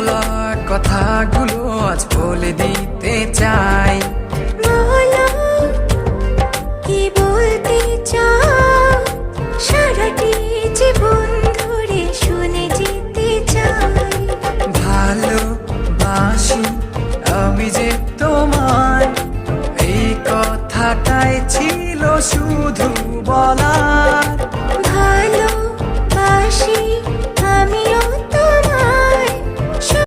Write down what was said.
বলা কথাগুলো আজ বলে দিতে চাই। বলো কি বলতে চাও, সারাটি জীবন ধরে শুনে যেতে চাই। ভালোবাসি আমি যে তোমায়, এই কথাটাই ছিল শুধু বলার।